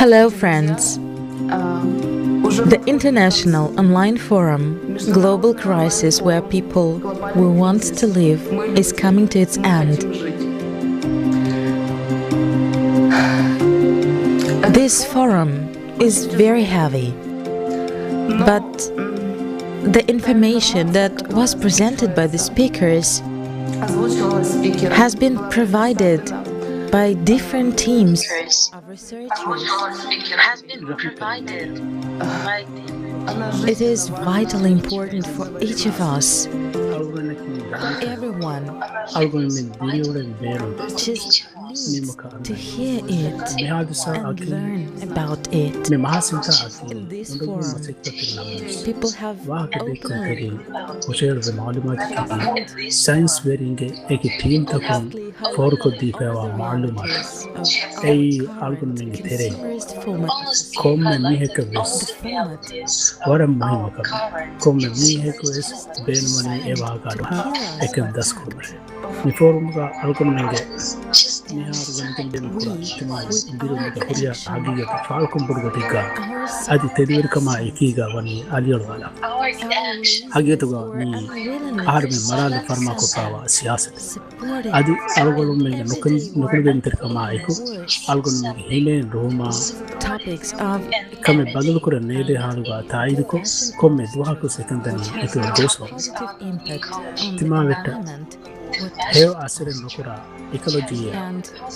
Hello, friends. The International Online Forum, Global Crisis Where People Will Want to Live, is coming to its end. This forum is very heavy, but the information that was presented by the speakers has been provided by different teams of researchers. It is vitally important for each of us, everyone, just needs to hear it and learn about it. In this forum, people have openly science wearing a team takun forko dipewa malumat ay algun mingi tere komme miheka ves wara mahimaka komme miheka ves benmani ewa gadu ekam das kurmare ni forum ga algun mingi ni algun mingi demkura tima indiru mingi huriya hagiga falkum burgatiga adi tedir kama ikiga wani aliyol wala hagiga ni arme marale farma ko pawa siyasat adi algolum me nukun ben terkama iku algon me hile roma topics of kame badal kore nede haluga taid ko komme duha ko sekandani eto doso tima vetta hew asere nukura ecology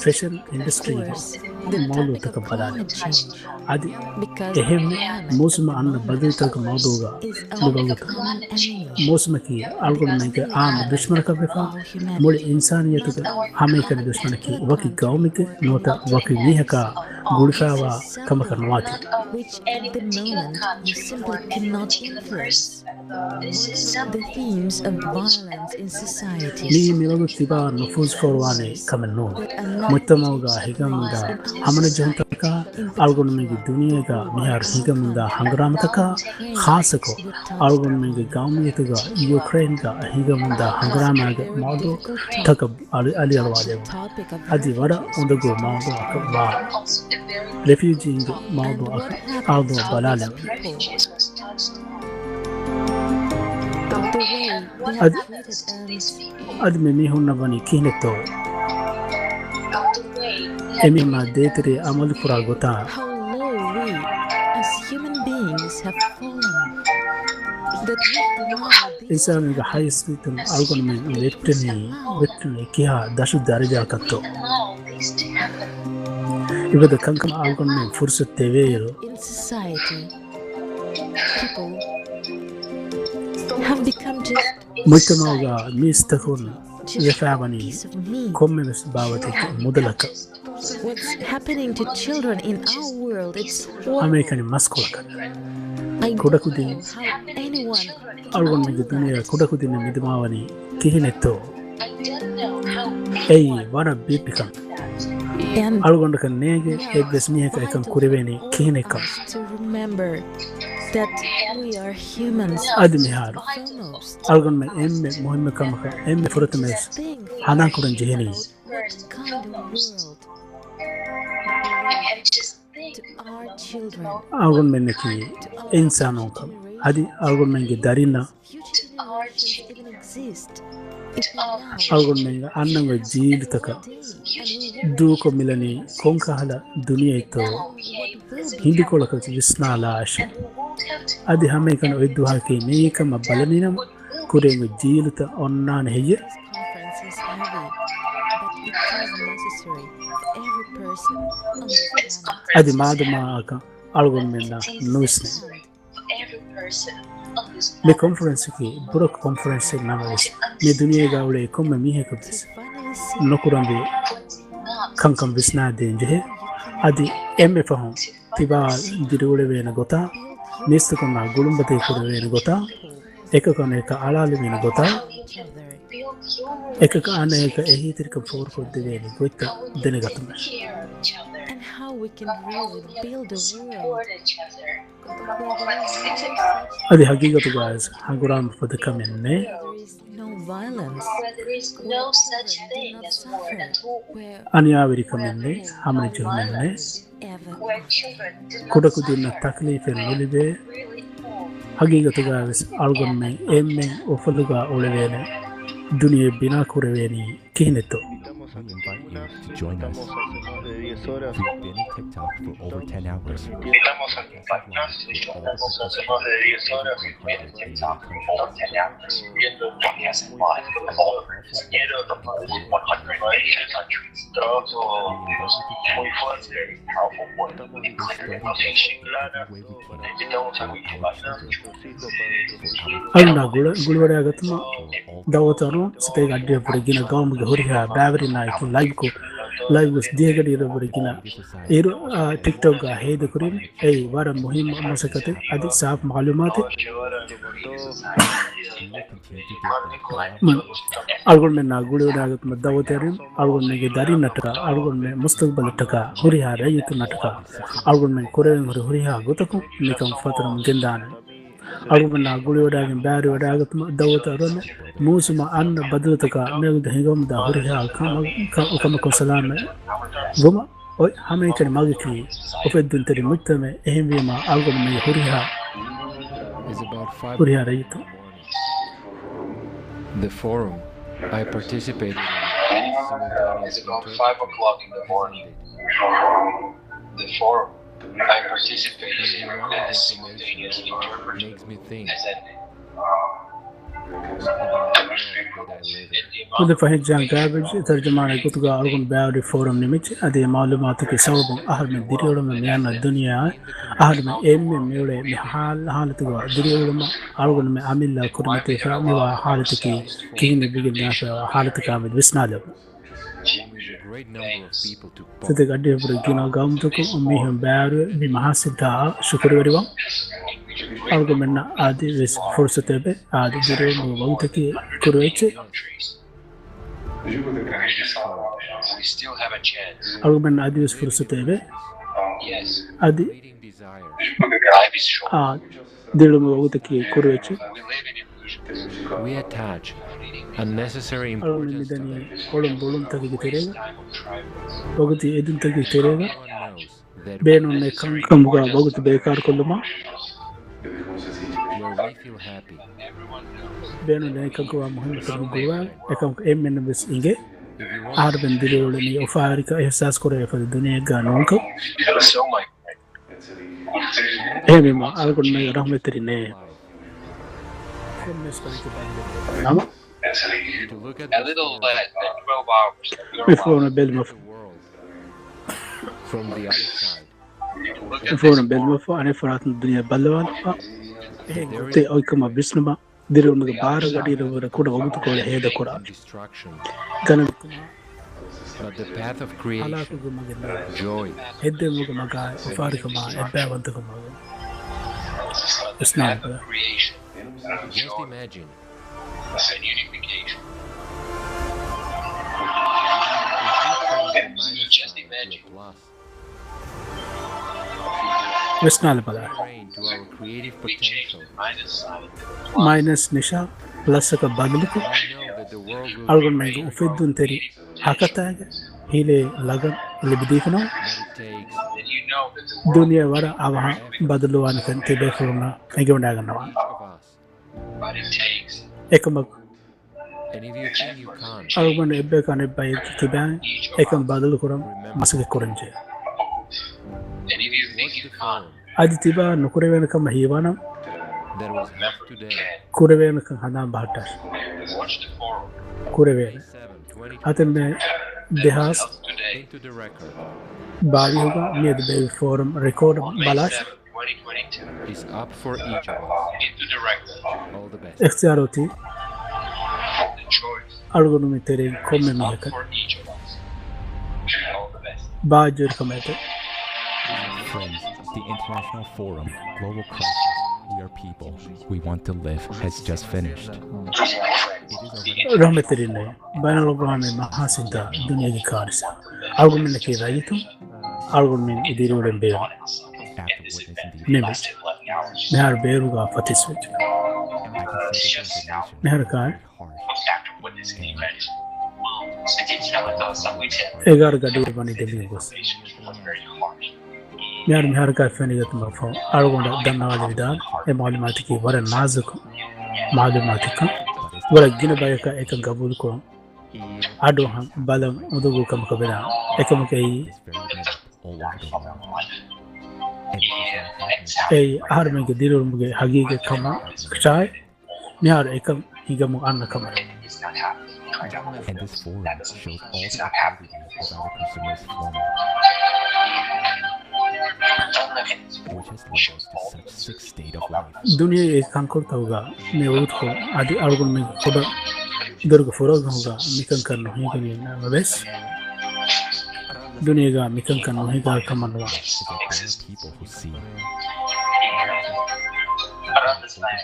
fashion industry de molu tak badal adi ehem mosma anna badal tak moduga lugaluta mosma ki algon me ke am dushman ka befa mul insaniyat ka hame ka dushman ki waki gawmik nota waki nihaka gulfawa kama kanwati which at the moment you simply cannot influence. The themes of violence in society ni milagu tiba nufuz forwane kamano mutamaga higamda hamana jantaka algon me duniya ga mihar higamda hangramtaka khasako algon me gawmiyatuga ukraine ga higamda hangramaga modu tak ali alwade adi wada ondago modu akba refugee modu aldo balala ad me mi hunna bani kineto emi ma detre amal pura gota how low we as human beings have fallen. That insan ga high street algon me vettni kiha dashu daraja katto ibada kankam algon me fursat tevero in society people have become just mutamaga mistakun yafabani komme mes bawatik mudalaka what's happening to children in our world. It's american maskulaka I kudakudi how anyone algon me dunya kudakudi ne midmawani kihinetto ay wana bipikam and algon kan nege ebes miheka kan kureveni kihinekam to remember that we are humans admi har foremost. algon me emme muhimme kamaka emme furatames Think hanan kuran jeheni what kind of world to our children, algon me neki insanon kam adi algon me darina future generations even exist. If we now algon me annanga jil taka du ko milani konka hala duniya ito hindi ko lakal visna lash adi hame kan oidu hake me kam balanina kurenga jilta onnan heye conference is heavy, but it is necessary for every person on this planet. adi madama aka algon me na nusne me conference ki burok conference na mas me duniya ga ule komme mi he kabis Finally see nokurambe kankam visna denje adi emme fahon tiba dirule vena gota nistu konna gulumbate kore vena gota ekakone ka alale vena gota each other ekaka aneka ehitirka for ko deveni goita denegatuma and how we can really build a world where there is no such adi hagigatu guys haguram for the kamenne there is no violence, where there is no such thing as war at all, අනියාවරි කමන්නේ හමන ජොමන්නේ where children do not කුඩ කුදින්න suffer, තක්ලීෆෙන් නොලිබේ really poor. හගීගතුගා වෙස් අල්ගොන්නේ එම්මෙන් ඔෆලුගා ඔලවේන දුනිය බිනා කුරවේනී කිහිනෙතෝ We invite you to join us. We've been in TikTok for over 10 hours. Estamos acompañados hacemos de 10 horas viendo TikTok por 10 hours, viendo líneas en live con todos los compañeros de 180 countries. Trabajo muy fuerte, powerful work, information clara, necesitamos acompañar. අන්න ගුළුවරයාගතුම දවතරු සිතේ ගඩ්ඩිය පුරගෙන ගවම්ගේ හොරිහා බෑවරි නායක ලයිවස් දියගඩියර පුරගෙන ඒරු TikTok गा හේද කුරින් ඒ වර මුහිම් මසකතේ අදි සාෆ් මාලුමාත අල්ගොන් මෙන්න ගුළුවරයාගතුම දවතරින් අල්ගොන් මේගේ දරි නටක අල්ගොන් මේ මුස්තක්බල ටක හොරිහා රයතු නටක අල්ගොන් මේ කුරෙන් හොරිහා ගොතකු නිකම් ෆතරම් ගෙන්දාන අල්ගොන් ගුළුවරයාගෙන් බෑරි වඩාගතුම දවතරුන ಮೂಸುಮ ಅನ್ನ ಬದಲತಕ ಮೇಗುದ ಹೆಗಮದ ಹೊರಿಹಾ ಕಮ ಕೊಸಲಾಮ ಗುಮ ಒಯ್ ಹಮೇಕನ ಮಗಕಿ ಒಪೆದ್ದಂತರಿ ಮುತ್ತಮೆ ಎಹೆಂವಿಮ ಆಲ್ಗೊಮ ಮೆ ಹೊರಿಹಾ ರೈತ The forum I participated in It's about 5 o'clock in the morning. The forum I participated in as simultaneous interpreter makes me think as ended. खुद फहिद जान गाबज तर्जुमाने कुतगा अलगुन बावरी फोरम निमिच अदे मालूमात के सबब आहर में दिरियोड़ में म्यान दुनिया आहर में एम में मेड़े में हालत को दिरियोड़ में अलगुन में आमिल्ला कुरमते फरा में हालत की किन बिगिन नाश हालत का में विस्नाल सते गड्डे पर गिना गाम तो को उम्मी हम बावरी भी महासिद्धा शुक्र वरिवा algo menna adi vis fursatebe adi dire mo wagtaki kuroche We still have a chance. algo menna adi vis fursatebe Yes. adi Life is short. dire mo wagtaki kuroche We live in illusions. we attach unnecessary algo menna importance to dani it. kolum bolum tagi terega Time of tribals. wagti edun tagi terega Everyone knows that beenon ne kam ga wagti bekar koluma where we feel happy, Everyone knows. beenon ne kam ko muhim tagi gowa ekam em menna bis inge if you want ar ben dire ni ofarika ehsas kore fa duniya ga nonko So my ehme algo ne rahmetri ne nama to look at a little less than 12 hours. before na belma the world from the other side. before na belma fa ane farat dunya balwan fa te oy kama bisnuma dire na bar gadi ro kuda wagut ko heda kora Destruction, kana but the path of ala creation, ko magna joy, hedde muga maga farika ma ebba wanta ko ma The path of creation, just imagine and unification. Just to a imagine. plus, visnal bala train to our creative We change potential. the minus sign. minus nisha plus ka badlu ko I know that the world will algo be me great, ufedun teri hakata hile lagan libdifno but it takes Then you know that the world dunia wara awaha badluwan kan tebe furna ege undaga nawa each of us. but it takes ekam And if you think you can't, algo me ebbe kan ebba tiba ekam badlu kuram masake kuranje and if you think watch you the can't, film adi tiba nukure wen kam hiwana that was held today, kure wen kan hana bahtar watch the forum. kure wen 7, 20, aten me dehas Today, into the record, baari hoga me de forum record balash 2022, is up for each of us. into the record. All the best. ikhtiyaroti The choice algo me tere komme me up heka for each of us. All the best. baajur kamete Friends, the International Forum, Global Crisis, We Are People, We Want to Live has just finished. rahmetri ne banal grame mahasinda dunia ki karisa algo me ke rayitu algo me idiri ulen be After witnessing the nebe nehar beruga fatiswit I can say this information nehar ka hard. what this event will 实际上的社会前 egar gadir bani demi bas was very harsh. yar mi har ka fani gat ma fo algonda danawali vidan e malumati ki wara nazuk malumati ka wara gina bayaka e ka gabul ko ado han balam udugu kam ka bela e kam kay all over the world. ay har me ke dirul muge hagige kama chai mi har e kam higamu anna kama It's not happening. And this forum shows all It's the not happening. activities of our consumers format, which has led us to such sick state of life. दुनिया एक कंकोर होगा मैं उठ को आदि argon में खुदा दर्ग फरोग होगा मिकन कर नहीं करिए ना बस दुनिया का मिकन कर नहीं का कमनवा Is that there are people who see Around this time,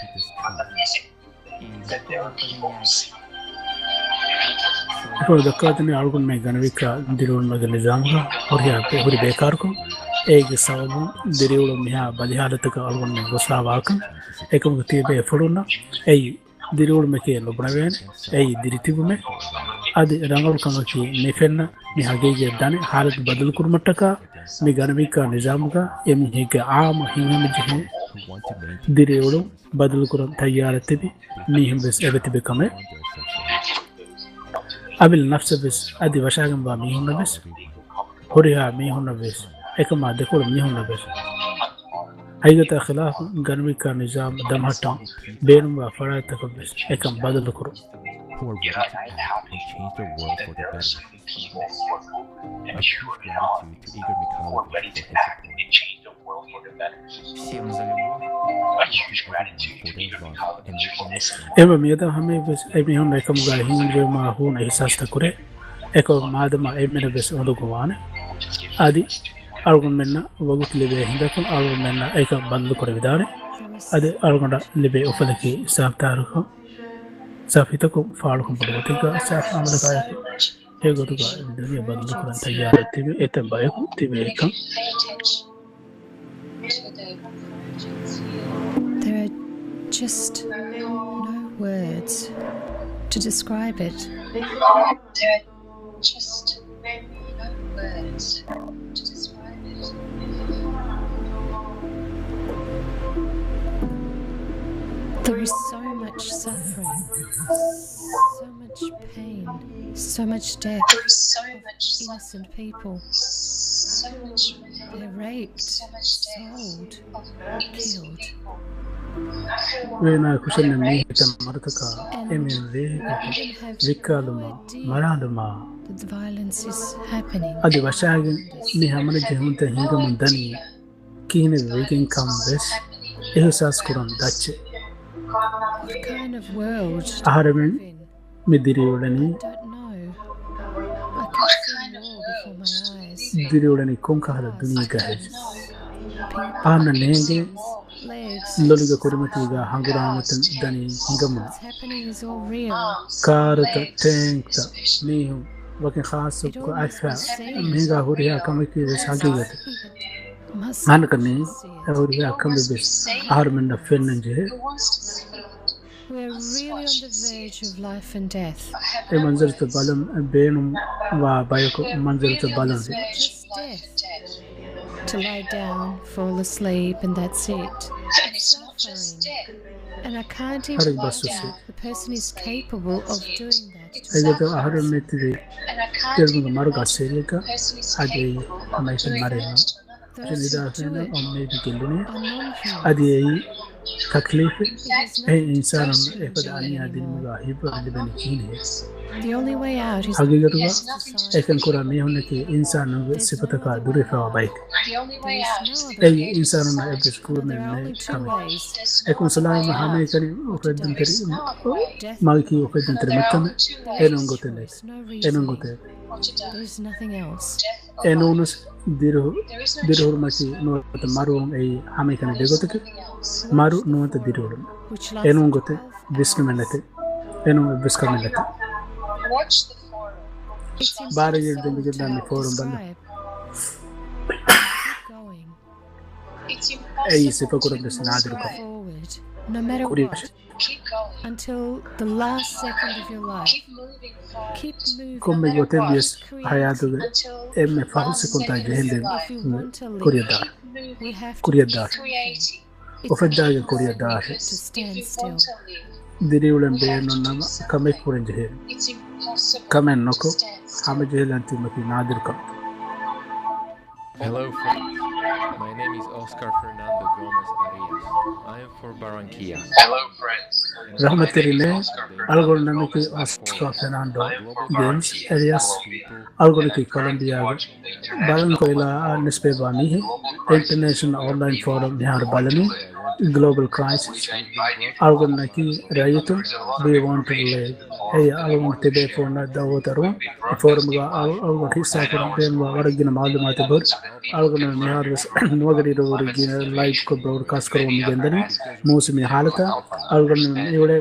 that there are people who see. और दक्कत ने आर्गन में गनवी का दिलों में निजाम का और यहाँ पे पूरी बेकार को एक सबब दिलों में यहाँ बलिहालत का आर्गन में गुस्सा वाकन एक मुक्ति बे फरोना ऐ दिलों में के लोबनावेन ऐ दिरितिबु में आदि रंगों का मकी निफेना निहागे के दाने हालत बदल कर मटका में गनवी का निजाम का ये में के आम हिंगा में जहे who want to maintain दिलों बदल कर तैयार तभी नहीं बस एबते बेकमे their social अबिल नफ्स बस आदि वशागम बा मी होना बस होरिया मी होना बस एक मा देखो मी होना बस अयगत खिलाफ गनवी का निजाम दमहटा बेनुम व फरा तक बस एक बदल करो who are ready to act and change the world for the There are better. so many people who are A and huge sure gratitude now to Igor who are Mikhailovich ready for to his act support. and change the world for the better. A huge gratitude to Igor Mikhailovich for his support. एवं मेदा हमें बस Amy होना एक मुगा हिंग जो मा हो नहीं सास्ता करे एक मादमा ए मेरे बस ओदो गवाने आदि आर्गन मेना वगुत लेबे हिंदा को आर्गन मेना एक बंद करे विदारे आदि आर्गन लेबे उफल की साफ्तार को साफित को फाड़ को पड़ोते का साफ आमल का एक गोतो का दुनिया बंद करन तैयार तिबे एते बाय को तिबे एक There are just no words to describe it. There are just no words to describe it. There is so much suffering, so much pain, so much death There is so much of innocent people. so much They're raped, so much death sold, of innocent killed. people. Vena cushion में तम मरत का And एमे we way even have विकालमा no idea मरादमा that the violence is happening. आदि वशाग ने हमने जहूं ते हिंग मंदनी कीने वेकिंग कम बस एहसास करन दच्चे What kind of world do आहार we में live in? मिदिरियोडनी I don't know. I can see it all before my eyes. दिरियोडनी कौन का हर दुनिया का है People, आना नेगे legs. लोलिगा कुरिमतीगा हंगुरा मतन दनी हिंगम What's happening is all real. कारता टैंकता नीहु वके खास It को all must आफा be seen. मेगा हो रिया कम की सागी गत Must मान करने see it. और रिया कम बेस आहार में नफेन जे Who wants to see it? We're really on the verge of life and death. ए मंजर तो बालम बेनुम वा बायको मंजर तो बालम It's not just death. To lie down, fall asleep, and that's it. And it's not just Suffering. death. And I can't her even एक बस से wonder the person is capable of doing that. ऐसे तो आहार में तेरे And I can't तेरे even में मारो का सेले का person is आगे capable of हमें से doing मारे ना that. Those जनिदा who से do ना it और में भी केलने are non-human. आदि यही तकलीफ There's ए no इंसान choice ए to पता do नहीं it आदि में anymore. गाहिब और लिबन कीन है The only way out is हकीकत का There's nothing to एक अंकुरा में होने के इंसान सिफत का दूरी fava bike The only way there's out is no the other A way. इंसान ना ए बिस्कुट में There are ने only two कम ways. एक मुसलमान में हमें करी उफेदन तेरी Death माल की उफेदन तेरी There मत are में only two ए ways. नंगोते ने choice, no ए reason. नंगोते Or to die. There's nothing else. Death ए or life. नोनस दिरो There is no दिरो choice. मची नो तो मारू ए हमें कने देखो तक Nothing else. मारू नो तो दिरो Which ए lasts नंगोते 12 बिस्क में लेते ए नो बिस्क में लेते Watch the forum. It's बारह ये impossible दिन के दाम to फोरम बंद describe. Keep going. It's A impossible सिफा को to रब से नादिर को Forward. No matter कुरी what. Keep going. until the last second of your life. Keep moving forward. Keep moving. Come gotellies hayatuga Until emme the fahul last sekonta second of jehende your life. If we want to live, Koryadar Keep moving. we have to Koryadar Creating. ofeddaga Koryadar to stand If you still. want to live, diriwlen beeno nama kame kuren jehel it's impossible kamen noko to stand still. hama jehelanti maki nadir kam Hello, friends. My name is Oscar Fernando Gomez Arias. I am for Barranquilla. Hello, friends. rahmatirine algol namiki Oscar Fernando James Arias algol ki Colombia balan ko ila nisbe bani international online forum nihar balani global crisis algol naki rayito we want to live hey algol tebe fona dawotaro forum ga algol hissa ko ben waragina malumat bur algol nihar nogari do original live ko broadcast karo migendani موسم حالته algon iwde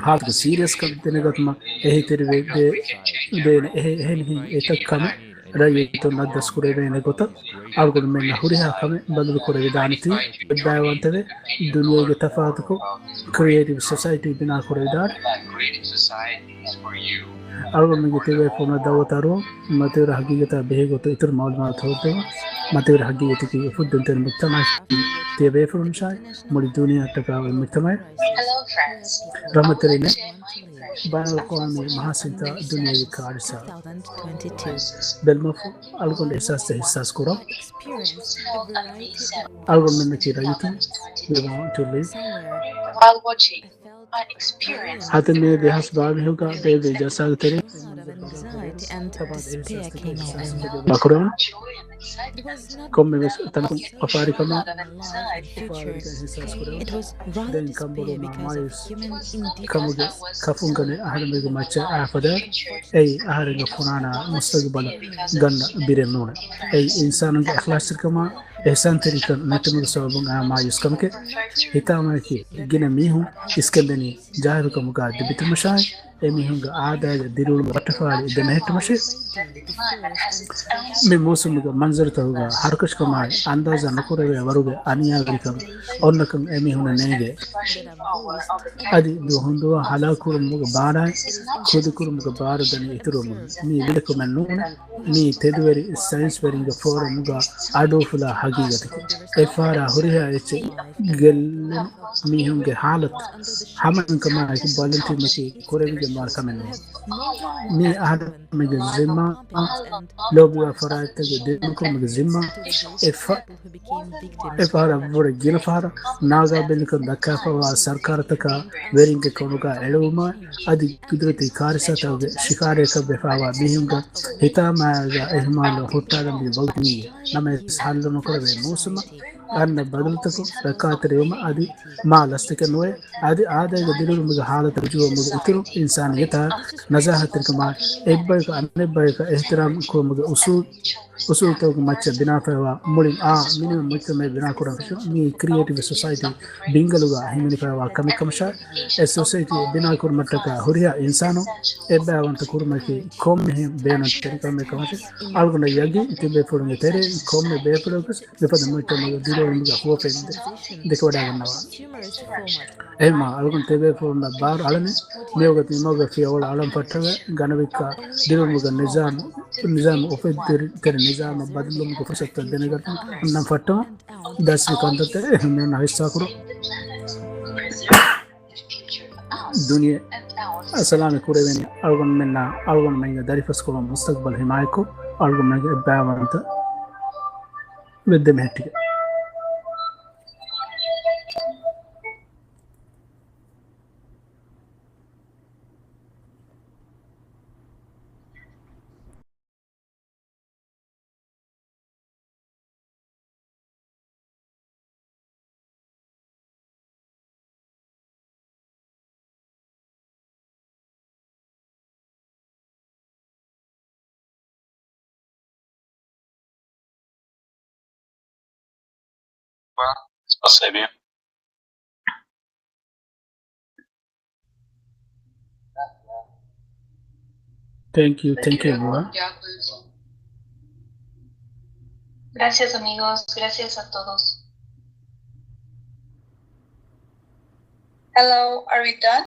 haalka serious ka denegatma ehi terbe de ehi etakame rayito nadas kurebe ne gota algon men huriha kame badal kurebe daniti dawantade duniyage tafatuko creative society bina kurebe dar Creative societies for you. algon me tebe fona dawataro mateur hagigata behe goto itur malumat hote mateur hagigati ki fudden ter mujtama tebe fon shay muli duniya taka mujtama Hello, friends. rahmatirine Share my impressions banal of qawmi this mahasinta duniyage kaarisa 2022 belmafu algon ihsas ihsas kuro which was held at May 7, algon men ki rayito we 2022. want to live While watching, I experienced hatan me de hasbabi hoga de jasag tere of anxiety and despair came over me. bakron joy and excitement. komme tan afari kama Of anxiety. It was rather then despair kambolo because of mayus human kamuge indifference. kafungane ahadme macha afada ay ahadga funana mustaqbal ganna birenuna ay insan ga ikhlas kama ihsan tarikan natamu sababun mayus kamke hitama ki gina mihu iskandani jahil kamuga debit mashay emihunga aadaga dirul watafali idana hetmashi Climate has its own me musumiga manzar tahuga harkash kamai andaza nakurebe waruge aniyagrikam onnakam emihuna nege rushing forward of the adi duhundo halakur muga bara kudukur muga bara dani ituro mun ni liliko menuna ni tedweri science weringa fora muga adofula hagigati efara huriha eche gellen mihunge halat haman kama ki volunteer maki korebi mar kamenu ni ahad mega zimma lobi wa farata de ko mega zimma efara bore gina fara naga ben ko dakafa wa sarkar taka weringe konuga eluma adi kudrati karisa ta shikare ka befawa bihunga hitama ga ehmalo hutta mi bawti nama hallo no korbe musuma anna badaltako rakaatre yoma adi ma lastike noe adi aada ga dilul muga halat rujuwa muga utiru insaniyata nazahat kama ebbay ka anebay ka ihtiram ko muga usul to macha bina fawa mulin minimum mucha me bina ko raksho mi creative society bingaluga himini fawa kami kamsha a society bina ko mataka huriya insano ebba wanta kurma ki komme bena terika me kamsha algona yagi tibe furunge tere komme be furugas bepada mucha muga dilo muga ko fende dekawada gannawa ema algon tebe furunda bar alane meoga timoga fi awal alam patraga ganavika dilo muga nizam ofed ter nizam badlo muga fursat denegar nam fatto das kontate me na hissa kuro dunia assalamu kureveni algon menna algon menga darifas ko mustaqbal himayko algon menga bawanta wedde mehtiga Спасибо. thank you bro. Gracias, amigos. Gracias a todos. Hello, are we done?